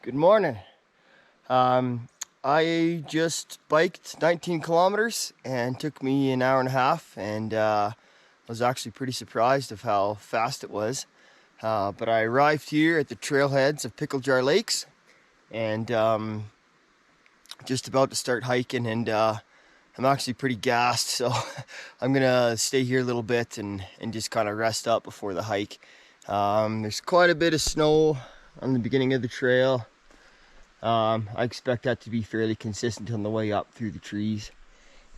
Good morning. I just biked 19 kilometers and took me an hour and a half, and I was actually pretty surprised of how fast it was. But I arrived here at the trailheads of Pickle Lakes, and just about to start hiking, and I'm actually pretty gassed, so I'm gonna stay here a little bit and just kind of rest up before the hike. There's quite a bit of snow on the beginning of the trail. I expect that to be fairly consistent on the way up through the trees,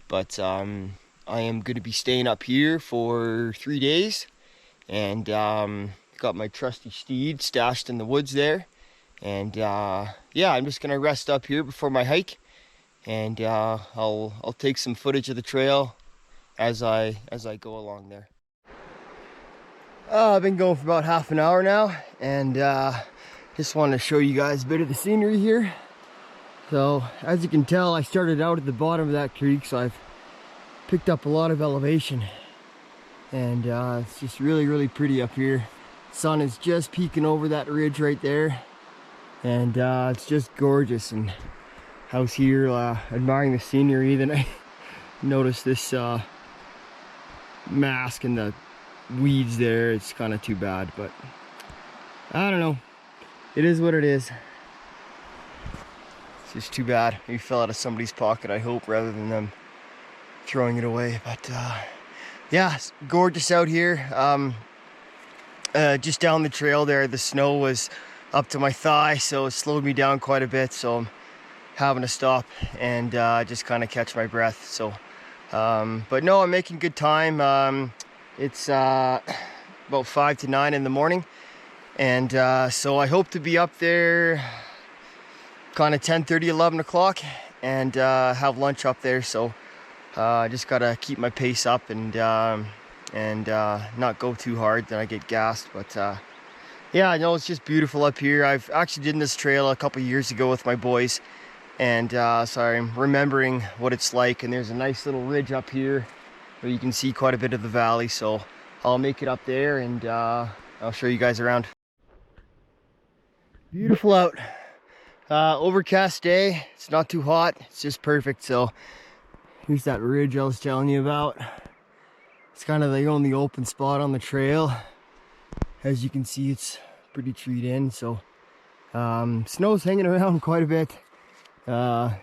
but I am going to be staying up here for 3 days, and got my trusty steed stashed in the woods there, and yeah, I'm just going to rest up here before my hike, and I'll take some footage of the trail as I go along there. I've been going for about half an hour now, and just wanted to show you guys a bit of the scenery here. So as you can tell, I started out at the bottom of that creek, so I've picked up a lot of elevation, and it's just really pretty up here. Sun is just peeking over that ridge right there, and it's just gorgeous. And I was here admiring the scenery, then I noticed this mask in the weeds there. It's kind of too bad, but I don't know. It is what it is. It's just too bad. Maybe fell out of somebody's pocket, I hope, rather than them throwing it away. But yeah, it's gorgeous out here. Just down the trail there, the snow was up to my thigh, so it slowed me down quite a bit. So I'm having to stop and just kind of catch my breath. So, but no, I'm making good time. It's about 5 to 9 in the morning. And so I hope to be up there kind of 10:30, 11 o'clock, and have lunch up there. So I just gotta keep my pace up and not go too hard, then I get gassed. But yeah, I know it's just beautiful up here. I've actually done this trail a couple years ago with my boys, and so I'm remembering what it's like. And there's a nice little ridge up here where you can see quite a bit of the valley. So I'll make it up there, and I'll show you guys around. Beautiful out. Overcast day. It's not too hot. It's just perfect. So here's that ridge I was telling you about. It's kind of the only open spot on the trail. As you can see, it's pretty treed in. So snow's hanging around quite a bit.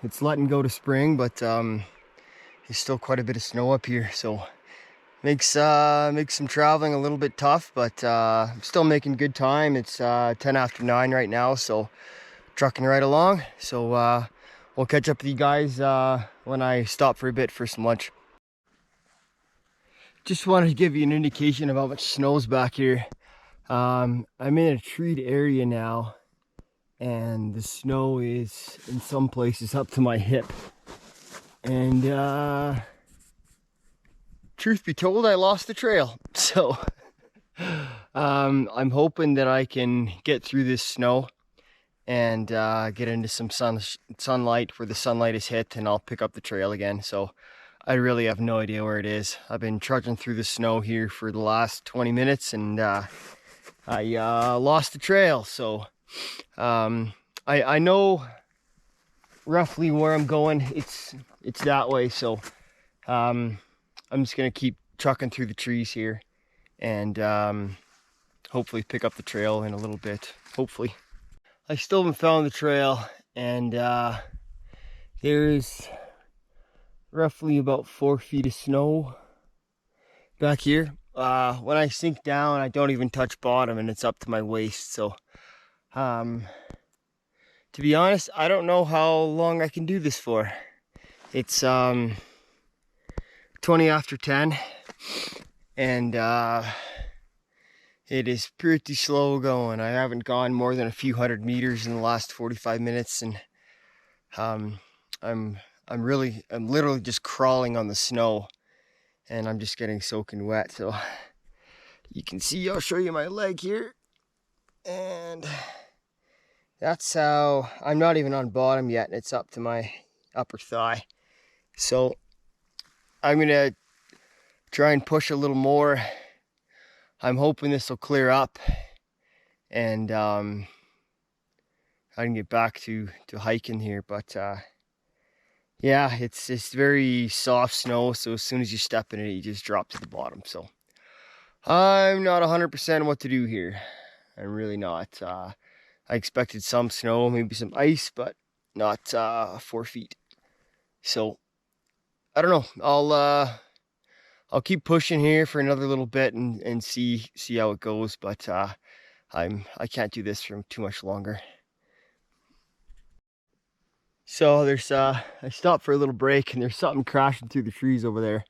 It's letting go to spring, but there's still quite a bit of snow up here. So makes some traveling a little bit tough, but I'm still making good time. It's 10 after 9 right now, so trucking right along. So we'll catch up with you guys when I stop for a bit for some lunch. Just wanted to give you an indication of how much snow's back here. I'm in a treed area now, and the snow is in some places up to my hip. And truth be told, I lost the trail. So I'm hoping that I can get through this snow and get into some sunlight where the sunlight is hit, and I'll pick up the trail again. So I really have no idea where it is. I've been trudging through the snow here for the last 20 minutes, and I lost the trail. So I know roughly where I'm going. It's that way. So I'm just gonna keep trucking through the trees here, and hopefully pick up the trail in a little bit. Hopefully. I still haven't found the trail, and there's roughly about 4 feet of snow back here. When I sink down, I don't even touch bottom, and it's up to my waist. So to be honest, I don't know how long I can do this for. It's 20 after 10, and it is pretty slow going. I haven't gone more than a few hundred meters in the last 45 minutes, and I'm literally just crawling on the snow, and I'm just getting soaking wet. So you can see, I'll show you my leg here, and that's how I'm not even on bottom yet, and it's up to my upper thigh. So I'm gonna try and push a little more. I'm hoping this will clear up, and I can get back to hiking here. But yeah, it's very soft snow, so as soon as you step in it, you just drop to the bottom. So I'm not 100% what to do here. I'm really not. I expected some snow, maybe some ice, but not 4 feet. So I don't know. I'll keep pushing here for another little bit and see how it goes. But I can't do this for too much longer. So there's I stopped for a little break, and there's something crashing through the trees over there.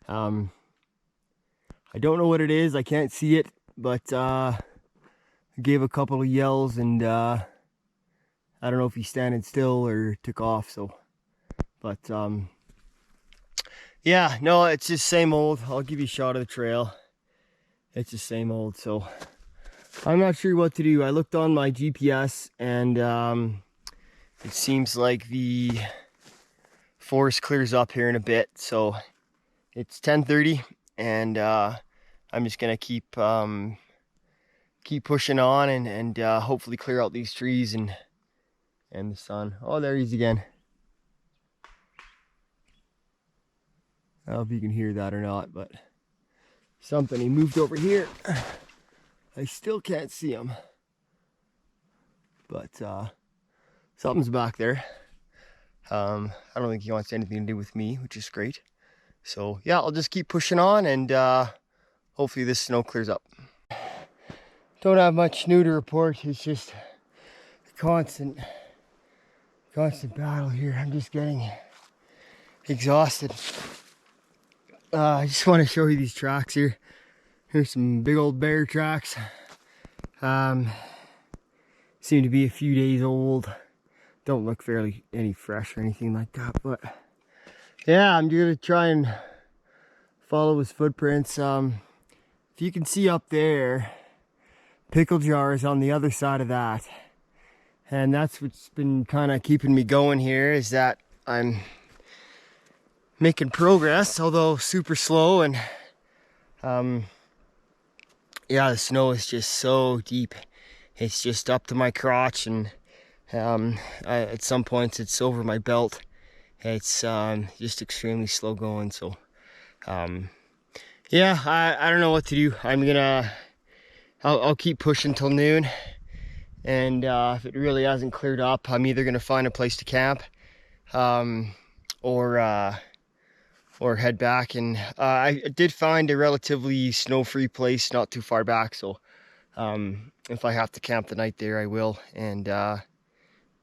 I don't know what it is. I can't see it, but I gave a couple of yells, and I don't know if he's standing still or took off. So, but yeah, no, it's just same old. I'll give you a shot of the trail. It's the same old. So I'm not sure what to do. I looked on my GPS, and it seems like the forest clears up here in a bit. So it's 10:30, and I'm just gonna keep pushing on and hopefully clear out these trees and the sun. Oh, there he is again. I don't know if you can hear that or not, but something, he moved over here. I still can't see him, but something's back there. I don't think he wants anything to do with me, which is great. So yeah, I'll just keep pushing on, and hopefully this snow clears up. Don't have much new to report. It's just a constant battle here. I'm just getting exhausted. I just want to show you these tracks here. Here's some big old bear tracks. Seem to be a few days old. Don't look any fresh or anything like that, but yeah, I'm gonna try and follow his footprints. If you can see up there, Pickle jar is on the other side of that, and that's what's been kind of keeping me going here, is that I'm making progress, although super slow. And yeah, the snow is just so deep. It's just up to my crotch, and at some points it's over my belt. It's just extremely slow going. So yeah, I don't know what to do. I'll keep pushing till noon, and if it really hasn't cleared up, I'm either gonna find a place to camp or head back. And I did find a relatively snow-free place not too far back, so if I have to camp the night there, I will, and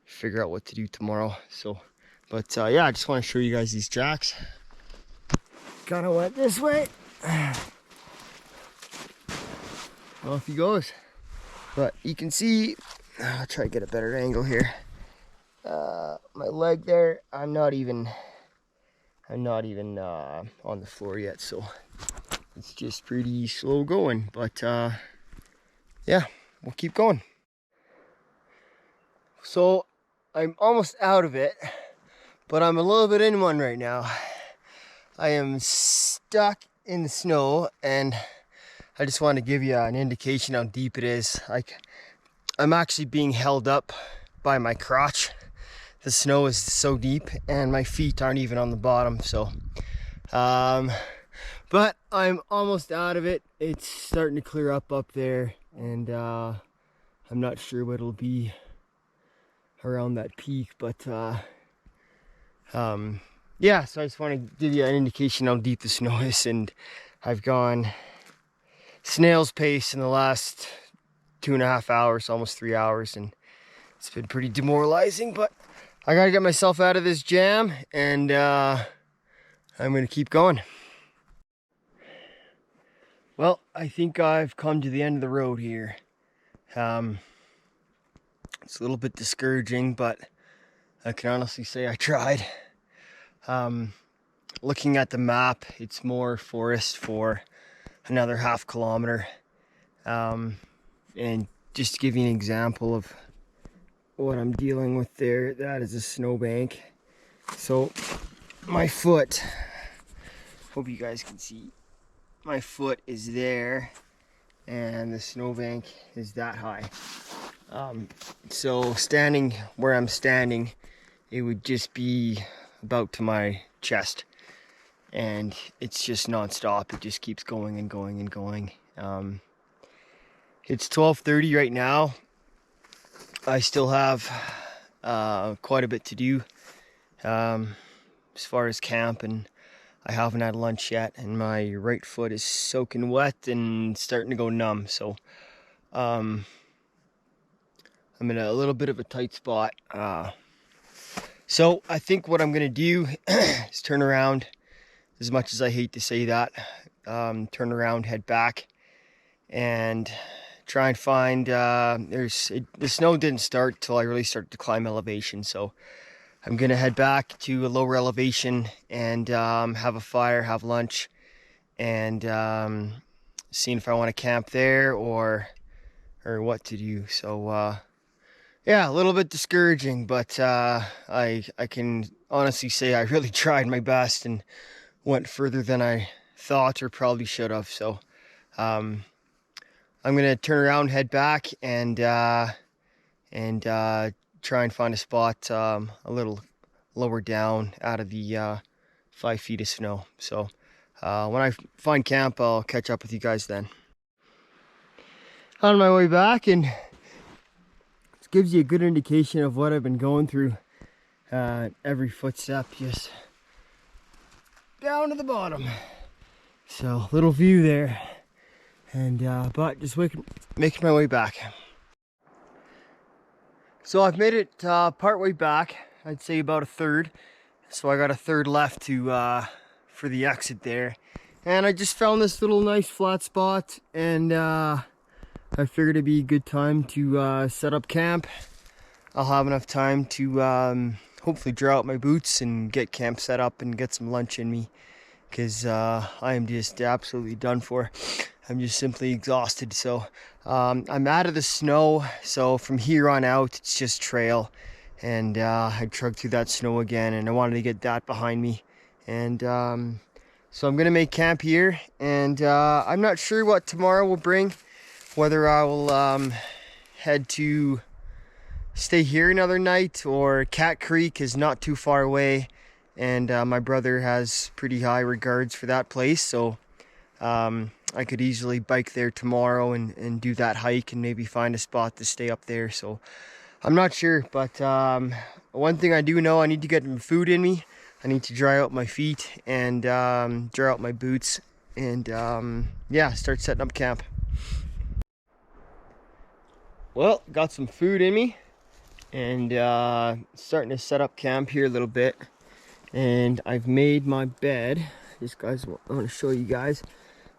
figure out what to do tomorrow. So, but yeah, I just want to show you guys these tracks. Kind of went this way. Off he goes. But you can see, I'll try to get a better angle here. My leg there, I'm not even on the floor yet, so it's just pretty slow going. But yeah, we'll keep going. So I'm almost out of it, but I'm a little bit in one right now. I am stuck in the snow, and I just want to give you an indication how deep it is. Like, I'm actually being held up by my crotch. The snow is so deep, and my feet aren't even on the bottom. So but I'm almost out of it. It's starting to clear up there, and I'm not sure what it'll be around that peak, but yeah, so I just want to give you an indication how deep the snow is. And I've gone snail's pace in the last 2.5 hours, almost 3 hours, and it's been pretty demoralizing, but I gotta get myself out of this jam, and I'm gonna keep going. Well, I think I've come to the end of the road here. It's a little bit discouraging, but I can honestly say I tried. Looking at the map, it's more forest for another ½ kilometer. And just to give you an example of what I'm dealing with there, that is a snowbank. So my foot, hope you guys can see, my foot is there, and the snowbank is that high. So standing where I'm standing, it would just be about to my chest, and it's just non-stop. It just keeps going and going and going. It's 12:30 right now. I still have quite a bit to do as far as camp, and I haven't had lunch yet, and my right foot is soaking wet and starting to go numb. So I'm in a little bit of a tight spot. So I think what I'm gonna do is turn around, as much as I hate to say that, turn around, head back, and try and find, the snow didn't start till I really started to climb elevation, so I'm gonna head back to a lower elevation and have a fire, have lunch, and seeing if I want to camp there or what to do. So yeah, a little bit discouraging, but I can honestly say I really tried my best and went further than I thought or probably should have. So I'm gonna turn around, head back, and try and find a spot a little lower down out of the 5 feet of snow. So when I find camp, I'll catch up with you guys then. On my way back, and it gives you a good indication of what I've been going through. Every footstep just down to the bottom. So little view there, and but just making my way back. So I've made it part way back. I'd say about a third. So I got a third left to for the exit there, and I just found this little nice flat spot, and I figured it'd be a good time to set up camp. I'll have enough time to hopefully draw out my boots and get camp set up and get some lunch in me, because I am just absolutely done for. I'm just simply exhausted. So I'm out of the snow, so from here on out it's just trail, and I trucked through that snow again, and I wanted to get that behind me, and so I'm gonna make camp here, and I'm not sure what tomorrow will bring, whether I will head to stay here another night, or Cat Creek is not too far away, and my brother has pretty high regards for that place, so I could easily bike there tomorrow and do that hike and maybe find a spot to stay up there. So I'm not sure, but one thing I do know, I need to get some food in me. I need to dry out my feet and dry out my boots, and yeah, start setting up camp. Well, got some food in me, and starting to set up camp here a little bit. And I've made my bed. This guys, I want to show you guys.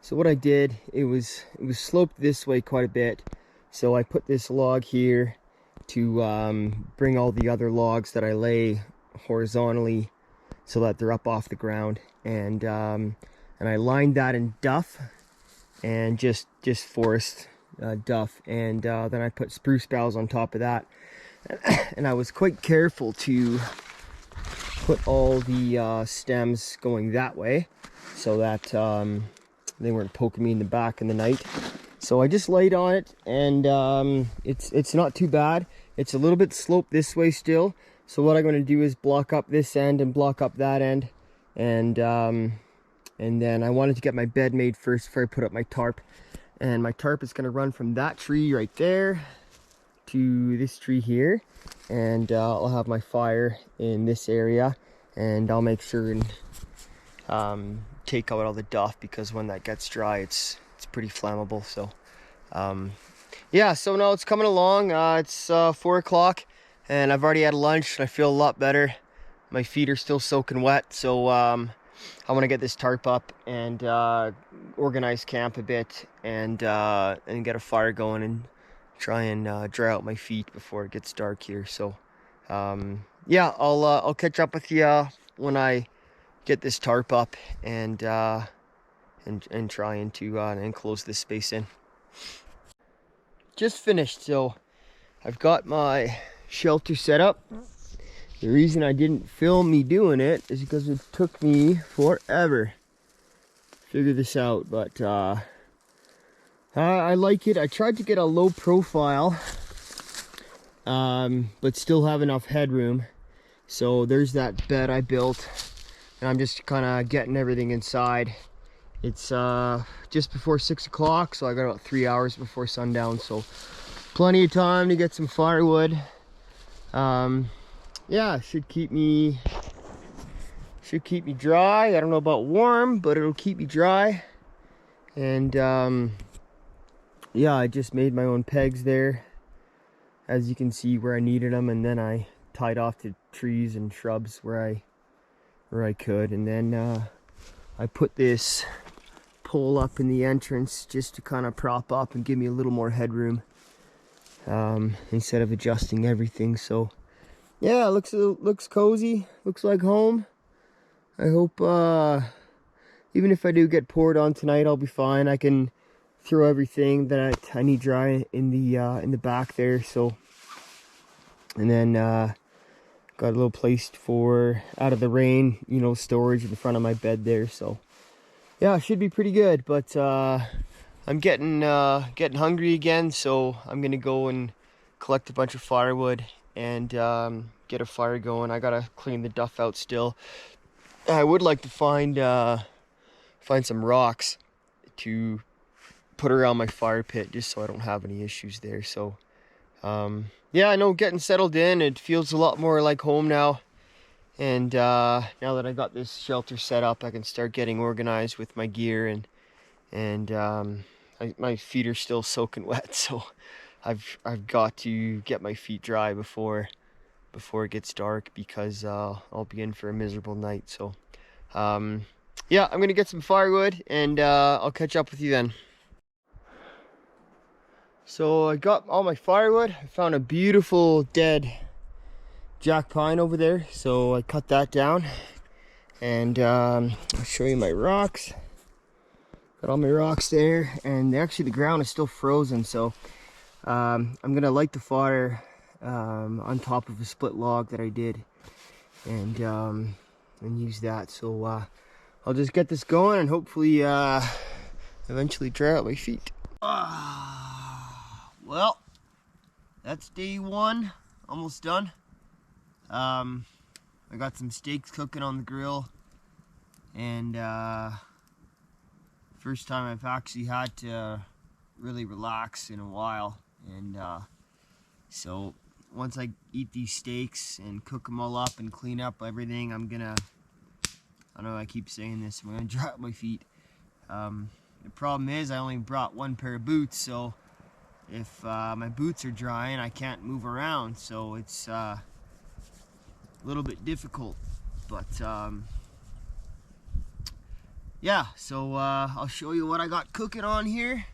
So what I did, it was sloped this way quite a bit, so I put this log here to bring all the other logs that I lay horizontally so that they're up off the ground, and I lined that in duff, and just forest duff, and then I put spruce boughs on top of that, and I was quite careful to put all the stems going that way so that they weren't poking me in the back in the night. So I just laid on it, and it's not too bad. It's a little bit sloped this way still, so what I'm going to do is block up this end and block up that end, and then I wanted to get my bed made first before I put up my tarp. And my tarp is going to run from that tree right there to this tree here, and I'll have my fire in this area, and I'll make sure and take out all the duff, because when that gets dry, it's pretty flammable. So yeah, so now it's coming along. It's 4 o'clock, and I've already had lunch, and I feel a lot better. My feet are still soaking wet, so I want to get this tarp up and organize camp a bit, and get a fire going and try and dry out my feet before it gets dark here. So yeah, I'll catch up with you when I get this tarp up and trying to enclose this space in. Just finished, so I've got my shelter set up. The reason I didn't film me doing it is because it took me forever to figure this out, but I like it. I tried to get a low profile but still have enough headroom. So there's that bed I built, and I'm just kind of getting everything inside. It's just before 6 o'clock, so I got about 3 hours before sundown, so plenty of time to get some firewood. Yeah, should keep me dry. I don't know about warm, but it'll keep me dry. And yeah, I just made my own pegs there, as you can see, where I needed them, and then I tied off to trees and shrubs where I could. And then I put this pole up in the entrance just to kind of prop up and give me a little more headroom, instead of adjusting everything. So yeah, looks cozy, looks like home. I hope even if I do get poured on tonight, I'll be fine. I can throw everything that I need dry in the back there. So, and then got a little place for out of the rain, you know, storage in the front of my bed there. So yeah, it should be pretty good. But I'm getting hungry again, so I'm gonna go and collect a bunch of firewood and get a fire going. I gotta clean the duff out still. I would like to find some rocks to put around my fire pit, just so I don't have any issues there. So yeah, I know, getting settled in, it feels a lot more like home now. And now that I got this shelter set up, I can start getting organized with my gear, and my feet are still soaking wet, so I've got to get my feet dry before it gets dark, because I'll be in for a miserable night. So yeah, I'm gonna get some firewood, and I'll catch up with you then. So I got all my firewood. I found a beautiful dead jack pine over there, so I cut that down, and I'll show you my rocks. Got all my rocks there, and actually the ground is still frozen, so I'm gonna light the fire on top of a split log that I did, and use that. So I'll just get this going, and hopefully eventually dry out my feet. Well, that's day one, almost done. I got some steaks cooking on the grill, and first time I've actually had to really relax in a while. And so once I eat these steaks and cook them all up and clean up everything, I know I keep saying this, I'm gonna dry out my feet. The problem is I only brought one pair of boots, so if my boots are drying, I can't move around, so it's a little bit difficult. But yeah, so I'll show you what I got cooking on here.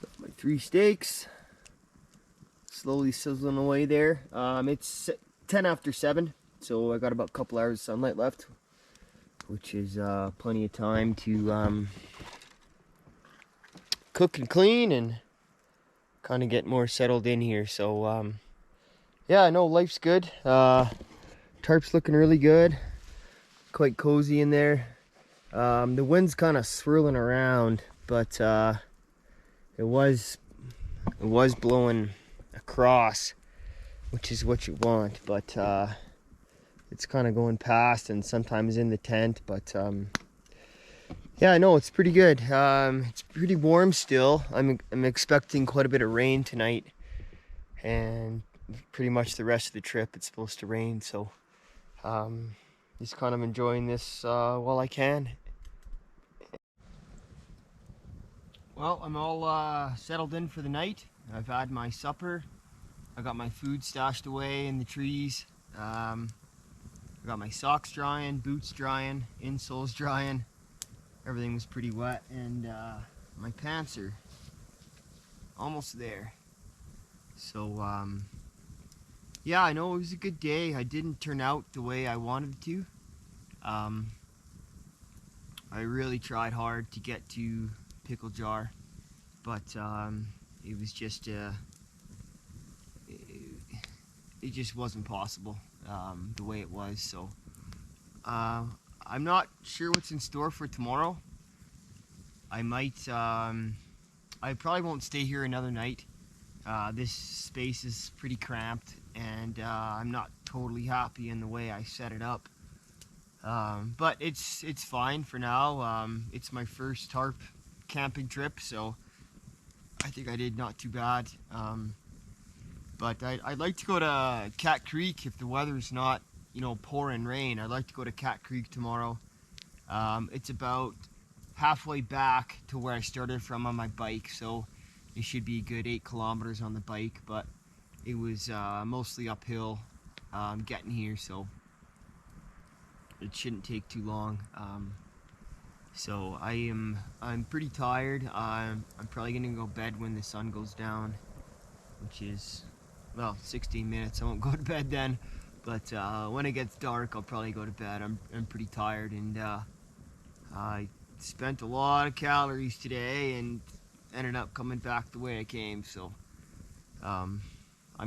Got my 3 steaks slowly sizzling away there. It's 10 after 7, so I got about a couple hours of sunlight left, which is plenty of time to cook and clean and kind of get more settled in here. So yeah, I know life's good. Tarp's looking really good, quite cozy in there. The wind's kind of swirling around, but it was blowing across, which is what you want, but it's kind of going past and sometimes in the tent. But yeah, I know it's pretty good. It's pretty warm still. I'm expecting quite a bit of rain tonight, and pretty much the rest of the trip it's supposed to rain. So just kind of enjoying this while I can. Well, I'm all settled in for the night. I've had my supper. I got my food stashed away in the trees. I got my socks drying, boots drying, insoles drying. Everything was pretty wet, and my pants are almost there. So yeah, I know it was a good day. I didn't turn out the way I wanted it to. I really tried hard to get to Pickle Jar, but it was just it just wasn't possible the way it was. So I'm not sure what's in store for tomorrow. I might, I probably won't stay here another night. This space is pretty cramped, and I'm not totally happy in the way I set it up. But it's fine for now. It's my first tarp camping trip, so I think I did not too bad. But I'd like to go to Cat Creek if the weather's not, pouring rain. I'd like to go to Cat Creek tomorrow. It's about halfway back to where I started from on my bike, so it should be a good 8 kilometers on the bike, but it was mostly uphill getting here, so it shouldn't take too long. So I'm pretty tired. I'm probably gonna go to bed when the sun goes down, which is, well, 16 minutes. I won't go to bed then, but when it gets dark, I'll probably go to bed. I'm pretty tired, and I spent a lot of calories today and ended up coming back the way I came. So I'm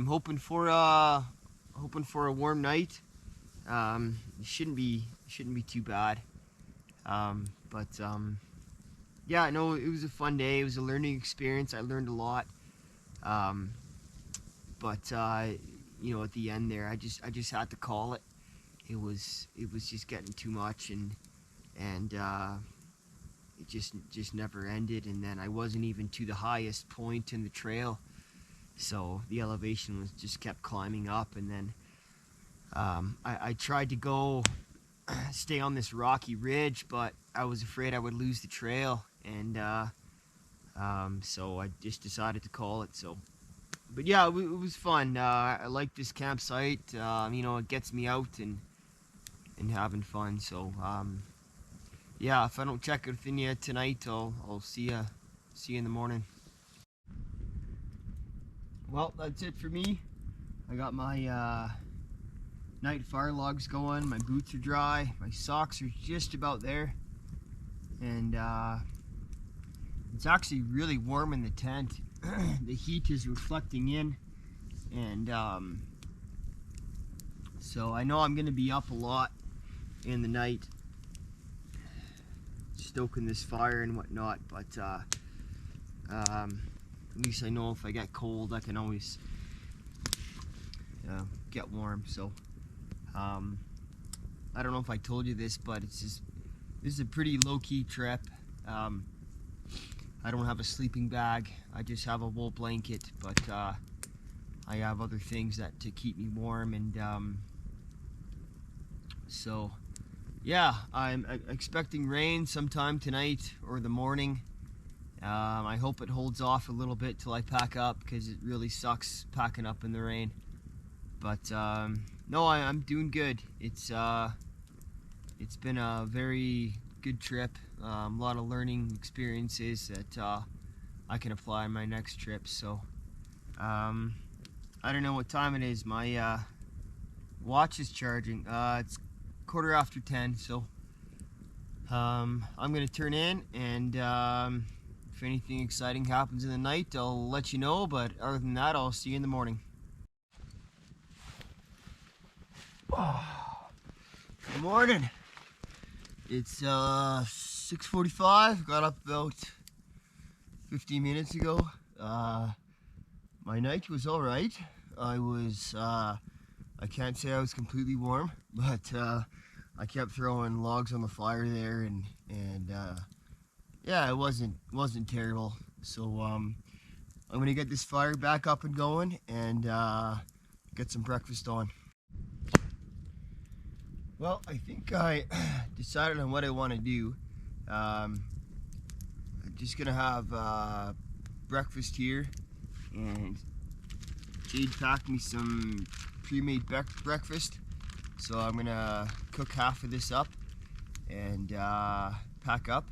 hoping for a warm night. It shouldn't be too bad. But yeah, no, it was a fun day. It was a learning experience. I learned a lot. But at the end there, I just had to call it. It was just getting too much, and it just never ended. And then I wasn't even to the highest point in the trail, so the elevation was just kept climbing up. And then I tried to go stay on this rocky ridge, but I was afraid I would lose the trail, and so I just decided to call it. So, but yeah, it was fun. I like this campsite. It gets me out and having fun. So yeah, if I don't check it with you tonight, I'll see you in the morning. Well, that's it for me. I got my night fire logs going. My boots are dry. My socks are just about there, and it's actually really warm in the tent. The heat is reflecting in, and so I know I'm going to be up a lot in the night, stoking this fire and whatnot. But at least I know if I get cold, I can always get warm. So I don't know if I told you this, but this is a pretty low-key trip. I don't have a sleeping bag. I just have a wool blanket, but I have other things to keep me warm, and so yeah, I'm expecting rain sometime tonight or the morning. I hope it holds off a little bit till I pack up, because it really sucks packing up in the rain. But no, I'm doing good. It's been a very good trip. A lot of learning experiences that I can apply in my next trip. So I don't know what time it is. My watch is charging. It's 10:15, so I'm gonna turn in, and if anything exciting happens in the night, I'll let you know. But other than that, I'll see you in the morning. Good morning. It's 6:45. Got up about 15 minutes ago. My night was all right. I can't say I was completely warm, but I kept throwing logs on the fire there, and yeah, it wasn't terrible. So I'm gonna get this fire back up and going, and get some breakfast on. Well, I think I decided on what I want to do. I'm just gonna have breakfast here, and Jade packed me some pre-made breakfast, so I'm gonna cook half of this up and pack up,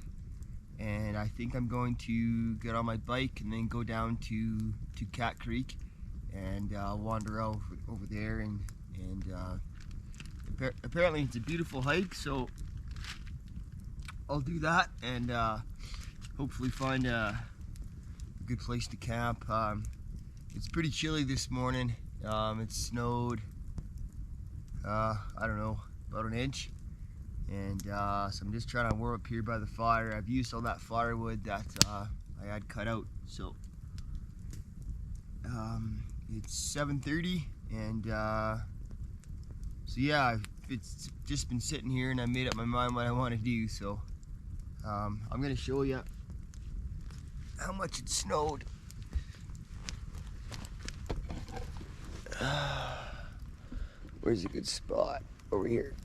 and I think I'm going to get on my bike and then go down to Cat Creek and wander out over there, and apparently it's a beautiful hike, so I'll do that, and hopefully find a good place to camp. It's pretty chilly this morning. It snowed, I don't know, about an inch, And so I'm just trying to warm up here by the fire. I've used all that firewood that I had cut out. So it's 7:30, and so yeah, it's just been sitting here, and I made up my mind what I want to do. So I'm gonna show you how much it snowed. Where's a good spot? Over here.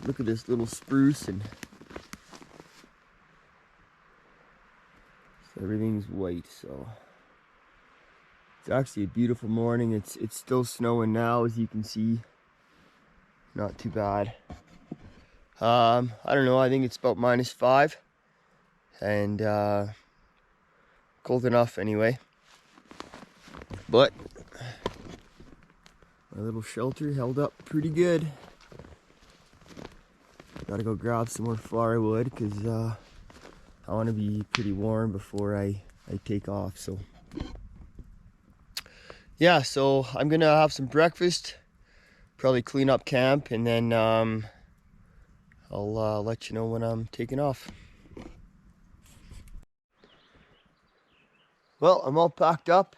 Look at this little spruce, and everything's white. So it's actually a beautiful morning. It's still snowing now, as you can see. Not too bad. I don't know, I think it's about -5, and cold enough anyway. But my little shelter held up pretty good. Gotta go grab some more firewood, because I want to be pretty warm before I take off. So yeah, so I'm gonna have some breakfast, probably clean up camp, and then I'll let you know when I'm taking off. Well, I'm all packed up.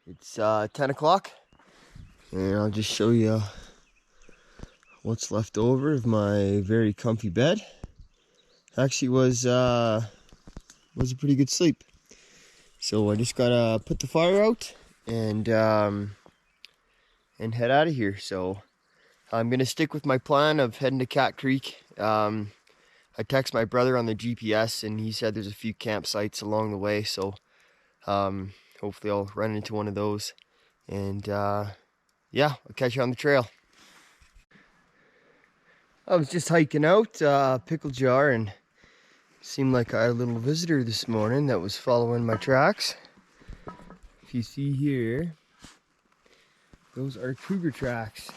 It's 10 o'clock, and I'll just show you what's left over of my very comfy bed. Actually was a pretty good sleep. So I just gotta put the fire out and head out of here. So I'm gonna stick with my plan of heading to Cat Creek. I text my brother on the GPS, and he said there's a few campsites along the way. So hopefully I'll run into one of those. And yeah, I'll catch you on the trail. I was just hiking out Pickle Jar, and seemed like I had a little visitor this morning that was following my tracks. If you see here, those are cougar tracks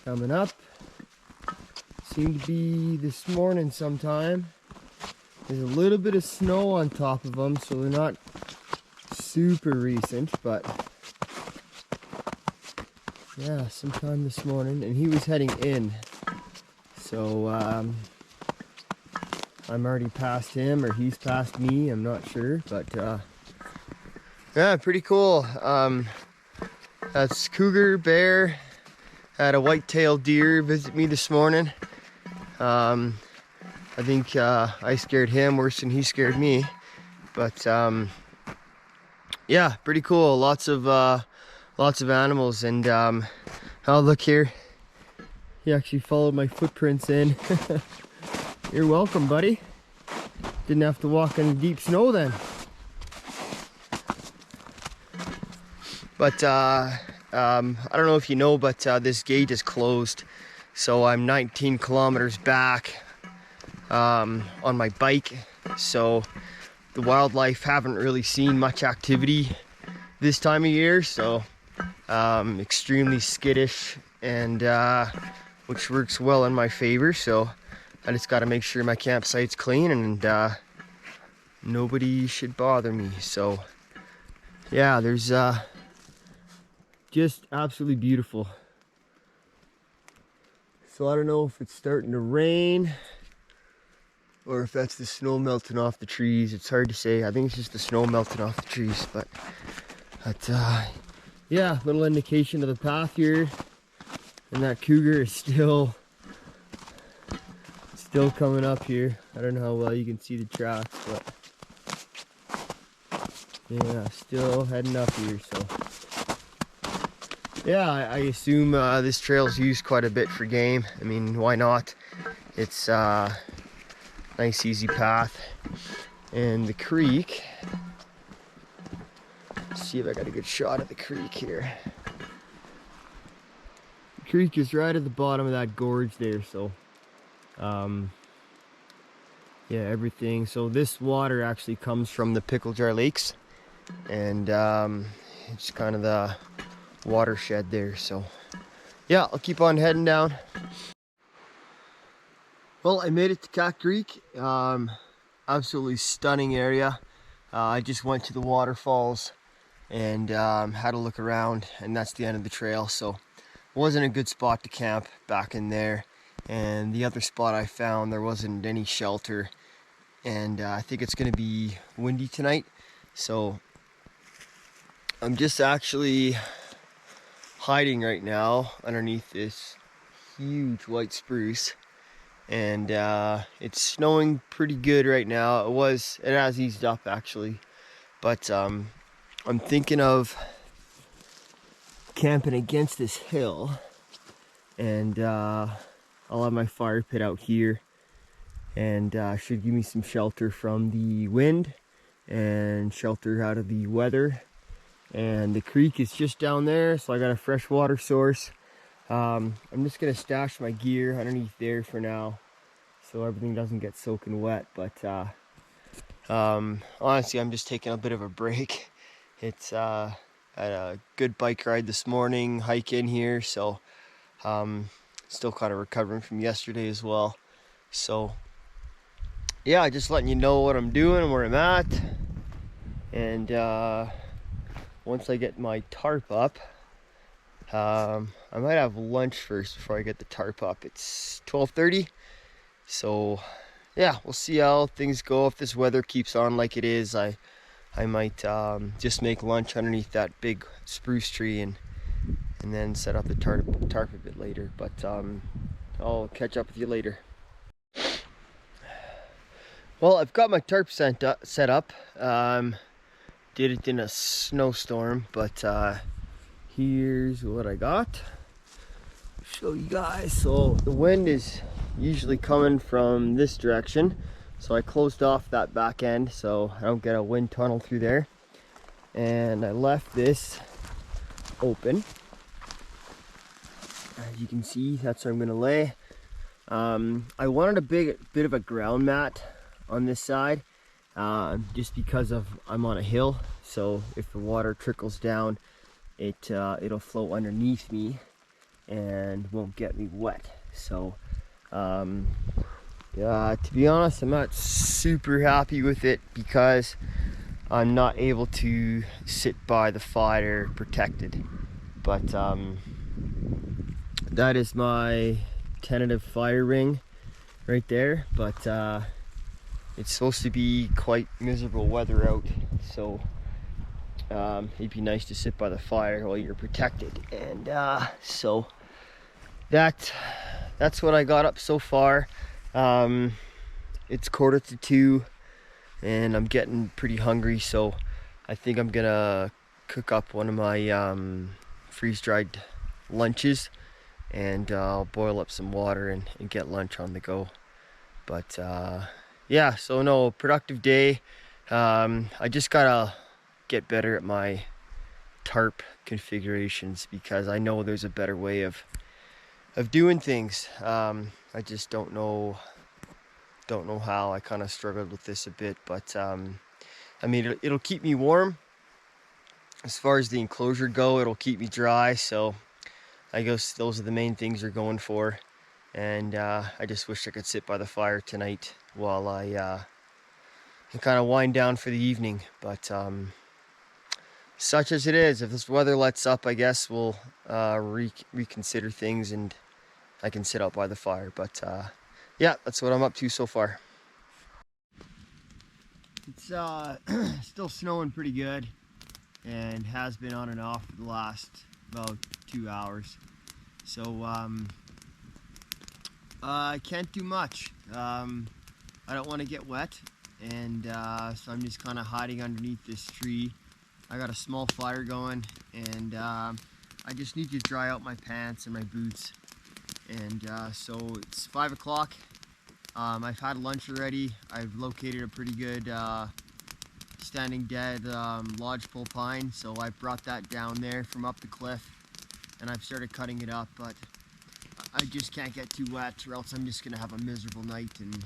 coming up. Seemed to be this morning sometime. There's a little bit of snow on top of them, so they're not super recent, but yeah, sometime this morning. And he was heading in, so I'm already past him, or he's past me, I'm not sure, but yeah, pretty cool. That's cougar, bear, had a white-tailed deer visit me this morning. I think I scared him worse than he scared me, but yeah, pretty cool. Lots of animals, and oh, look here, he actually followed my footprints in. You're welcome, buddy. Didn't have to walk in deep snow then. But I don't know if you know, but this gate is closed, so I'm 19 kilometers back on my bike. So the wildlife haven't really seen much activity this time of year, so extremely skittish, and which works well in my favor. So I just got to make sure my campsite's clean, and nobody should bother me. So yeah, there's just absolutely beautiful. So I don't know if it's starting to rain or if that's the snow melting off the trees. It's hard to say. I think it's just the snow melting off the trees, but yeah, little indication of the path here. And that cougar is still coming up here. I don't know how well you can see the tracks, but yeah, still heading up here. So yeah, I assume this trail's used quite a bit for game. I mean, why not? It's nice easy path. And the creek, let's see if I got a good shot of the creek here. The creek is right at the bottom of that gorge there, so yeah, everything. So this water actually comes from the Pickle Jar Lakes, and it's kind of the watershed there. So yeah, I'll keep on heading down. Well, I made it to Cat Creek. absolutely stunning area. I just went to the waterfalls and had a look around, and that's the end of the trail. So it wasn't a good spot to camp back in there. And the other spot I found, there wasn't any shelter, and I think it's going to be windy tonight. So I'm just actually hiding right now underneath this huge white spruce, and it's snowing pretty good right now. It has eased up actually, but I'm thinking of camping against this hill, and I'll have my fire pit out here, and should give me some shelter from the wind and shelter out of the weather. And the creek is just down there, so I got a fresh water source. I'm just gonna stash my gear underneath there for now, so everything doesn't get soaking wet. But honestly, I'm just taking a bit of a break. It's had a good bike ride this morning, hike in here, so still kind of recovering from yesterday as well. So yeah, just letting you know what I'm doing, where I'm at, and once I get my tarp up, I might have lunch first before I get the tarp up. It's 12:30, so yeah, we'll see how things go. If this weather keeps on like it is, I might just make lunch underneath that big spruce tree and then set up the tarp a bit later. But I'll catch up with you later. Well, I've got my tarp set up. Did it in a snowstorm, but here's what I got. Show you guys. So the wind is usually coming from this direction, so I closed off that back end so I don't get a wind tunnel through there, and I left this open. As you can see, that's where I'm gonna lay. I wanted a bit of a ground mat on this side, just because I'm on a hill, so if the water trickles down, it'll flow underneath me and won't get me wet. So yeah, to be honest, I'm not super happy with it because I'm not able to sit by the fire protected. But that is my tentative fire ring right there. But it's supposed to be quite miserable weather out, so it'd be nice to sit by the fire while you're protected. And so that's what I got up so far. It's 1:45 and I'm getting pretty hungry, so I think I'm gonna cook up one of my freeze-dried lunches, and I'll boil up some water and get lunch on the go. But yeah, so no, productive day. I just gotta get better at my tarp configurations because I know there's a better way of doing things. I just don't know how. I kind of struggled with this a bit, but I mean, it'll keep me warm. As far as the enclosure go, it'll keep me dry, so I guess those are the main things you're going for. And I just wish I could sit by the fire tonight while I kind of wind down for the evening. But such as it is, if this weather lets up, I guess we'll reconsider things and I can sit out by the fire. But yeah, that's what I'm up to so far. It's still snowing pretty good and has been on and off for the last about 2 hours. So I can't do much. I don't want to get wet, and so I'm just kind of hiding underneath this tree. I got a small fire going, and I just need to dry out my pants and my boots. And so it's 5 o'clock. I've had lunch already. I've located a pretty good standing dead lodgepole pine, so I brought that down there from up the cliff, and I've started cutting it up, but I just can't get too wet or else I'm just gonna have a miserable night and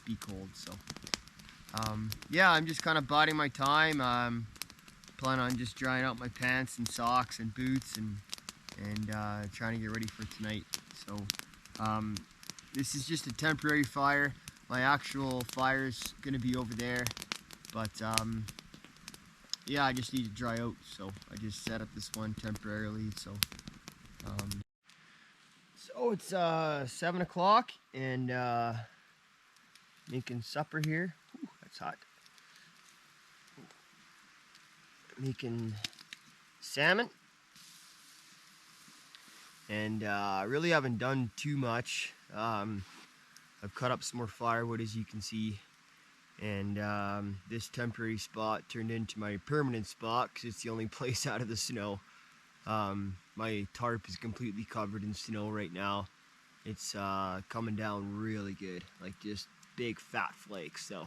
be cold. So yeah, I'm just kind of biding my time. Planning on just drying out my pants and socks and boots and trying to get ready for tonight. So this is just a temporary fire. my actual fire is gonna be over there, but yeah, I just need to dry out, so I just set up this one temporarily. So it's 7 o'clock and making supper here. Ooh, that's hot. Making salmon, and I really haven't done too much. I've cut up some more firewood, as you can see, and this temporary spot turned into my permanent spot because it's the only place out of the snow. My tarp is completely covered in snow right now. It's coming down really good, like just big fat flakes. So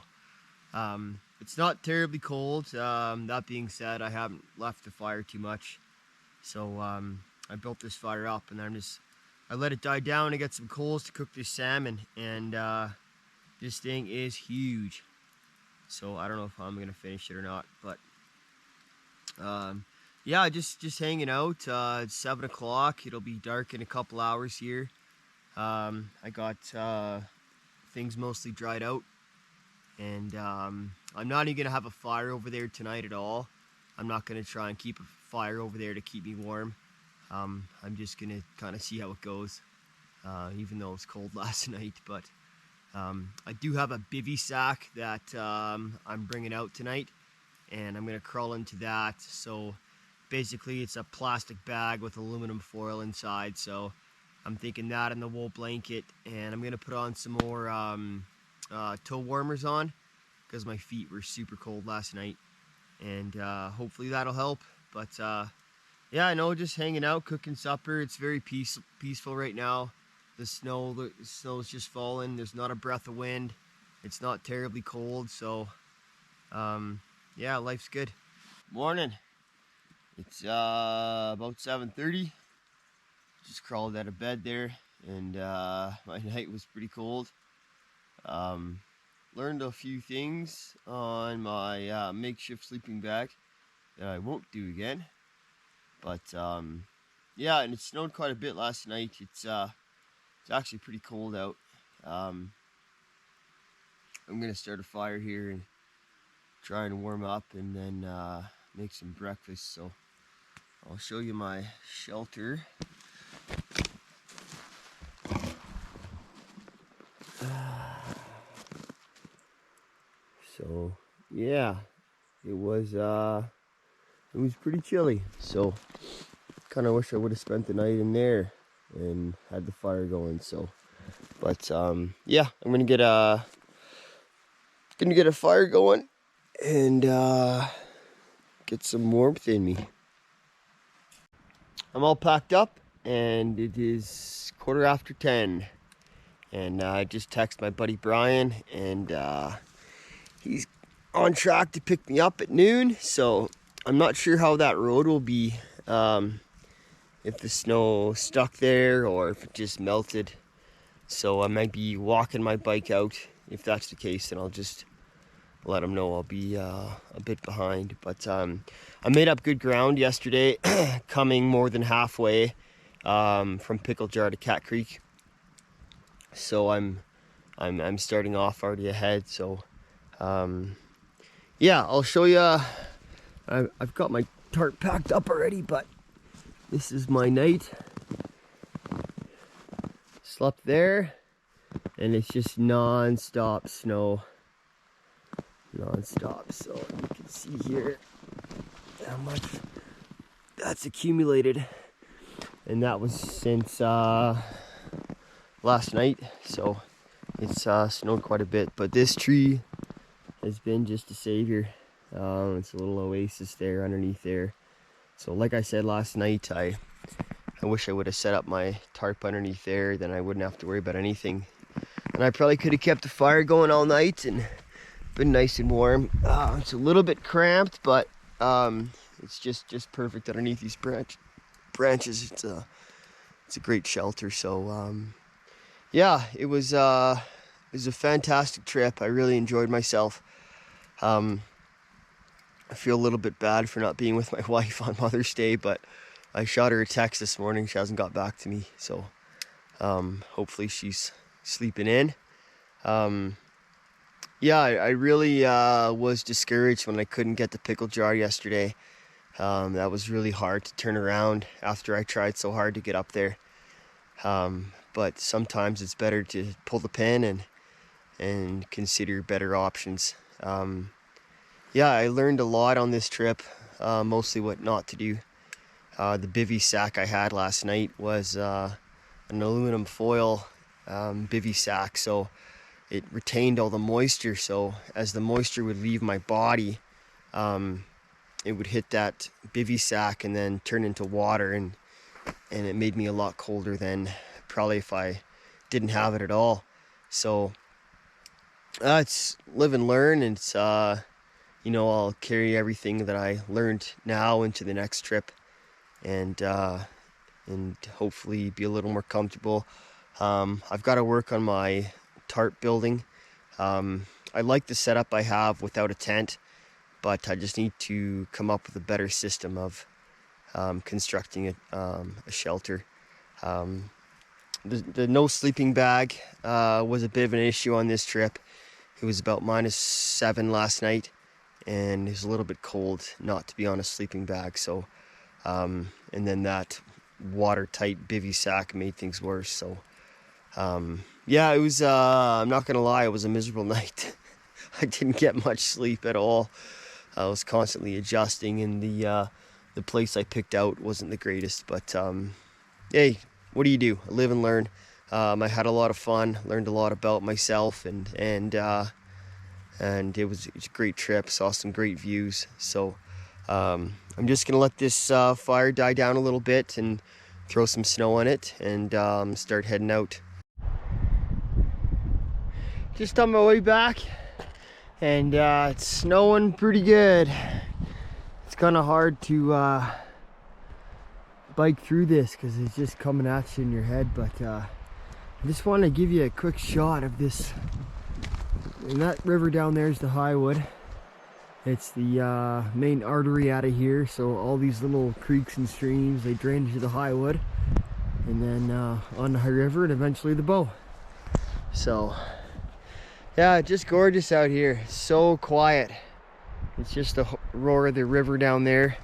it's not terribly cold. That being said, I haven't left the fire too much, so I built this fire up, and then I let it die down to get some coals to cook this salmon, and this thing is huge. So I don't know if I'm gonna finish it or not, but yeah, just hanging out. It's 7 o'clock. It'll be dark in a couple hours here. I got things mostly dried out, and I'm not even gonna have a fire over there tonight at all. I'm not gonna try and keep a fire over there to keep me warm. I'm just gonna kind of see how it goes, even though it was cold last night. But I do have a bivy sack that I'm bringing out tonight, and I'm gonna crawl into that. So basically it's a plastic bag with aluminum foil inside, so I'm thinking that and the wool blanket, and I'm gonna put on some more toe warmers on because my feet were super cold last night, and hopefully that'll help. But yeah, I know, just hanging out, cooking supper. It's very peaceful right now. The snow's just falling. There's not a breath of wind. It's not terribly cold, so yeah, life's good. Morning. It's about 7:30. Just crawled out of bed there, and my night was pretty cold. Learned a few things on my makeshift sleeping bag that I won't do again. But yeah, and it snowed quite a bit last night. It's actually pretty cold out. I'm gonna start a fire here and try and warm up, and then make some breakfast. So I'll show you my shelter. So yeah, it was pretty chilly. So kind of wish I would have spent the night in there and had the fire going. So, but yeah, I'm gonna get a fire going and get some warmth in me. I'm all packed up, and it is 10:15, and I just texted my buddy Brian, and he's on track to pick me up at noon. So I'm not sure how that road will be, if the snow stuck there or if it just melted. So I might be walking my bike out. If that's the case, then I'll just let him know I'll be a bit behind. But I made up good ground yesterday, coming more than halfway from Pickle Jar to Cat Creek. So I'm starting off already ahead. So yeah, I'll show you. I've got my tarp packed up already, but this is my night. Slept there, and it's just non-stop snow. Non-stop. So you can see here how much that's accumulated, and that was since last night. So it's snowed quite a bit, but this tree has been just a savior. It's a little oasis there underneath there. So like I said last night, I wish I would have set up my tarp underneath there, then I wouldn't have to worry about anything, and I probably could have kept the fire going all night and been nice and warm. It's a little bit cramped, but it's just perfect underneath these branches. It's a great shelter. So yeah, it was a fantastic trip. I really enjoyed myself. I feel a little bit bad for not being with my wife on Mother's Day, but I shot her a text this morning. She hasn't got back to me, so hopefully she's sleeping in. Yeah, I really was discouraged when I couldn't get the pickle jar yesterday. That was really hard to turn around after I tried so hard to get up there. But sometimes it's better to pull the pin and consider better options. Yeah, I learned a lot on this trip, mostly what not to do. The bivy sack I had last night was an aluminum foil bivy sack, so it retained all the moisture. So as the moisture would leave my body, it would hit that bivy sack and then turn into water, and it made me a lot colder than probably if I didn't have it at all. So it's live and learn, and it's you know, I'll carry everything that I learned now into the next trip, and hopefully be a little more comfortable. I've got to work on my tarp building. I like the setup I have without a tent, but I just need to come up with a better system of constructing a shelter. The no sleeping bag was a bit of an issue on this trip. It was about -7 last night, and it was a little bit cold not to be on a sleeping bag. So, and then that watertight bivy sack made things worse. So, yeah, it was, I'm not gonna lie, it was a miserable night. I didn't get much sleep at all. I was constantly adjusting, and the place I picked out wasn't the greatest, but hey, what do you do? I live and learn. I had a lot of fun, learned a lot about myself, and it was a great trip. Saw some great views. So I'm just gonna let this fire die down a little bit and throw some snow on it, and start heading out. Just on my way back, and it's snowing pretty good. It's kind of hard to bike through this because it's just coming at you in your head, but I just want to give you a quick shot of this. And that river down there is the Highwood. It's the main artery out of here, so all these little creeks and streams, they drain into the Highwood, and then on the High River, and eventually the Bow. So yeah, just gorgeous out here. It's so quiet. It's just the roar of the river down there.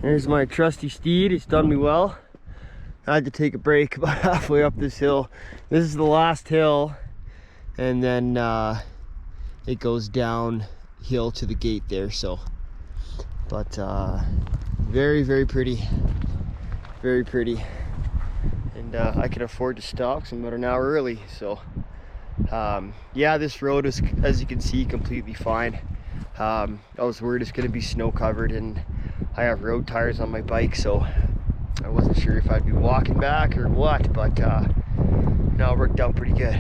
There's my trusty steed. It's done me well. I had to take a break about halfway up this hill. This is the last hill, and then it goes downhill to the gate there. So, but very, very pretty, very pretty. And I can afford to stop because I'm about an hour early. So yeah, this road is, as you can see, completely fine. I was worried it's going to be snow covered, and I have road tires on my bike, so I wasn't sure if I'd be walking back or what, but no, it worked out pretty good.